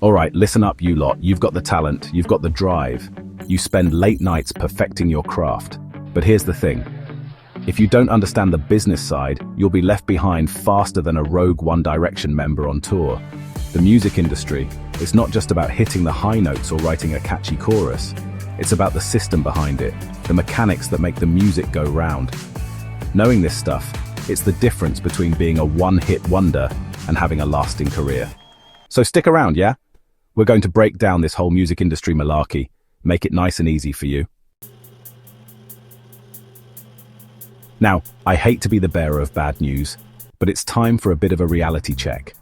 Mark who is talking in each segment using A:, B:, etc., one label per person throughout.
A: All right, listen up, you lot. You've got the talent, you've got the drive. You spend late nights perfecting your craft. But here's the thing. If you don't understand the business side, you'll be left behind faster than a rogue One Direction member on tour. The music industry, it's not just about hitting the high notes or writing a catchy chorus. It's about the system behind it, the mechanics that make the music go round. Knowing this stuff, it's the difference between being a one-hit wonder and having a lasting career. So stick around, yeah? We're going to break down this whole music industry malarkey, make it nice and easy for you. Now, I hate to be the bearer of bad news, but it's time for a bit of a reality check.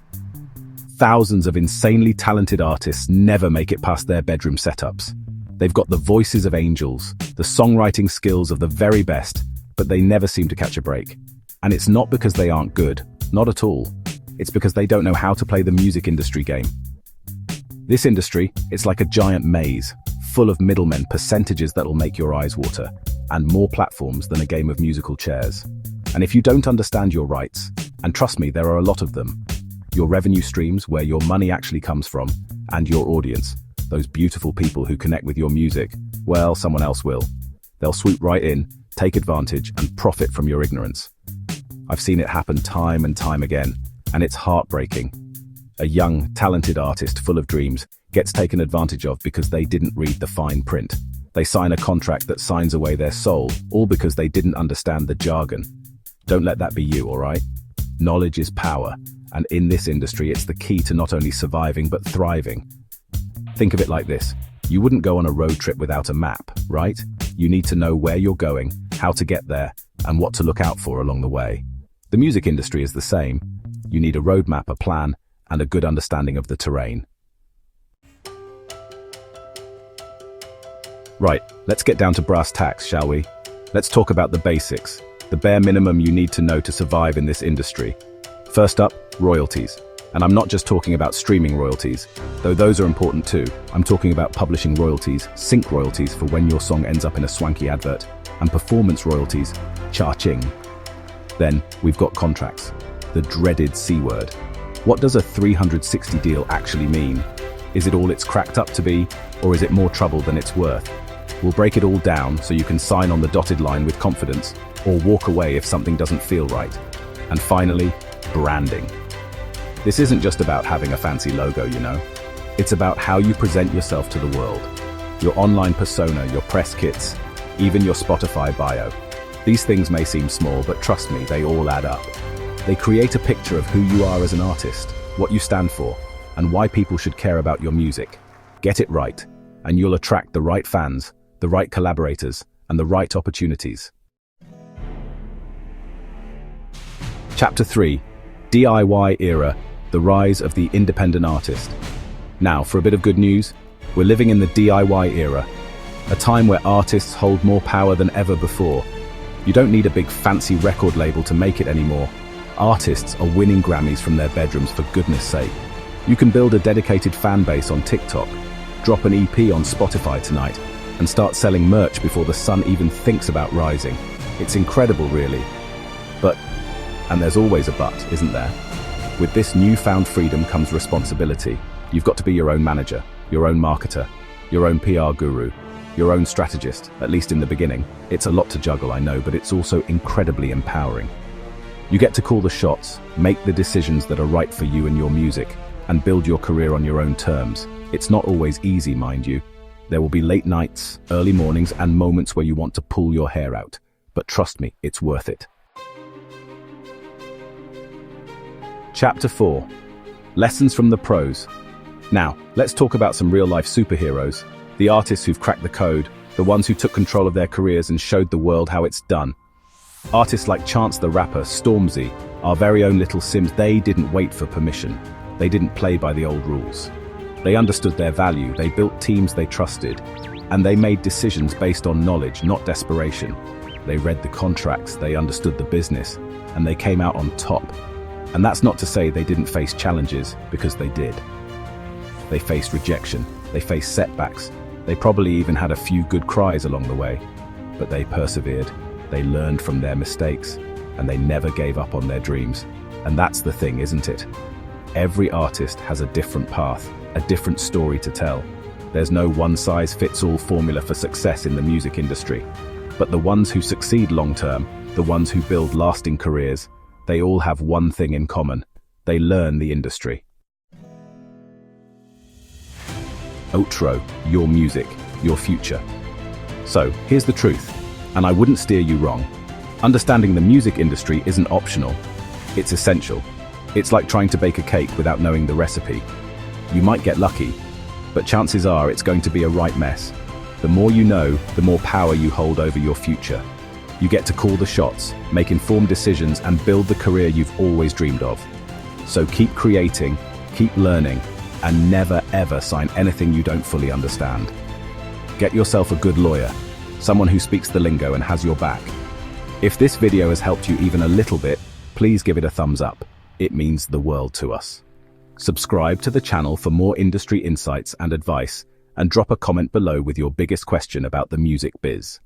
A: Thousands of insanely talented artists never make it past their bedroom setups. They've got the voices of angels, the songwriting skills of the very best, but they never seem to catch a break. And it's not because they aren't good, not at all. It's because they don't know how to play the music industry game. This industry, it's like a giant maze, full of middlemen, percentages that'll make your eyes water, and more platforms than a game of musical chairs. And if you don't understand your rights, and trust me, there are a lot of them, your revenue streams, where your money actually comes from, and your audience, those beautiful people who connect with your music, well, someone else will. They'll swoop right in, take advantage, and profit from your ignorance. I've seen it happen time and time again, and it's heartbreaking. A young, talented artist full of dreams gets taken advantage of because they didn't read the fine print. They sign a contract that signs away their soul, all because they didn't understand the jargon. Don't let that be you, all right? Knowledge is power, and in this industry, it's the key to not only surviving, but thriving. Think of it like this. You wouldn't go on a road trip without a map, right? You need to know where you're going, how to get there, and what to look out for along the way. The music industry is the same. You need a roadmap, a plan, and a good understanding of the terrain. Right, let's get down to brass tacks, shall we? Let's talk about the basics, the bare minimum you need to know to survive in this industry. First up, royalties. And I'm not just talking about streaming royalties, though those are important too. I'm talking about publishing royalties, sync royalties for when your song ends up in a swanky advert, and performance royalties, cha-ching. Then, we've got contracts, the dreaded C word. What does a 360 deal actually mean? Is it all it's cracked up to be, or is it more trouble than it's worth? We'll break it all down so you can sign on the dotted line with confidence, or walk away if something doesn't feel right. And finally, branding. This isn't just about having a fancy logo, you know. It's about how you present yourself to the world. Your online persona, your press kits, even your Spotify bio. These things may seem small, but trust me, they all add up. They create a picture of who you are as an artist, what you stand for, and why people should care about your music. Get it right, and you'll attract the right fans, the right collaborators, and the right opportunities. Chapter 3. DIY Era, the Rise of the Independent Artist. Now, for a bit of good news, we're living in the DIY era, a time where artists hold more power than ever before. You don't need a big fancy record label to make it anymore. Artists are winning Grammys from their bedrooms, for goodness sake. You can build a dedicated fan base on TikTok, drop an EP on Spotify tonight, and start selling merch before the sun even thinks about rising. It's incredible, really. But, and there's always a but, isn't there? With this newfound freedom comes responsibility. You've got to be your own manager, your own marketer, your own PR guru, your own strategist, at least in the beginning. It's a lot to juggle, I know, but it's also incredibly empowering. You get to call the shots, make the decisions that are right for you and your music, and build your career on your own terms. It's not always easy, mind you. There will be late nights, early mornings, and moments where you want to pull your hair out. But trust me, it's worth it. Chapter 4. Lessons from the pros. Now, let's talk about some real-life superheroes, the artists who've cracked the code, the ones who took control of their careers and showed the world how it's done. Artists like Chance the Rapper, Stormzy, our very own little Sims, they didn't wait for permission. They didn't play by the old rules. They understood their value, they built teams they trusted, and they made decisions based on knowledge, not desperation. They read the contracts, they understood the business, and they came out on top. And that's not to say they didn't face challenges, because they did. They faced rejection, they faced setbacks, they probably even had a few good cries along the way. But they persevered, they learned from their mistakes, and they never gave up on their dreams. And that's the thing, isn't it? Every artist has a different path, a different story to tell. There's no one-size-fits-all formula for success in the music industry. But the ones who succeed long-term, the ones who build lasting careers, they all have one thing in common. They learn the industry. Outro, your music, your future. So, here's the truth, and I wouldn't steer you wrong. Understanding the music industry isn't optional. It's essential. It's like trying to bake a cake without knowing the recipe. You might get lucky, but chances are it's going to be a right mess. The more you know, the more power you hold over your future. You get to call the shots, make informed decisions, and build the career you've always dreamed of. So keep creating, keep learning, and never ever sign anything you don't fully understand. Get yourself a good lawyer, someone who speaks the lingo and has your back. If this video has helped you even a little bit, please give it a thumbs up. It means the world to us. Subscribe to the channel for more industry insights and advice, and drop a comment below with your biggest question about the music biz.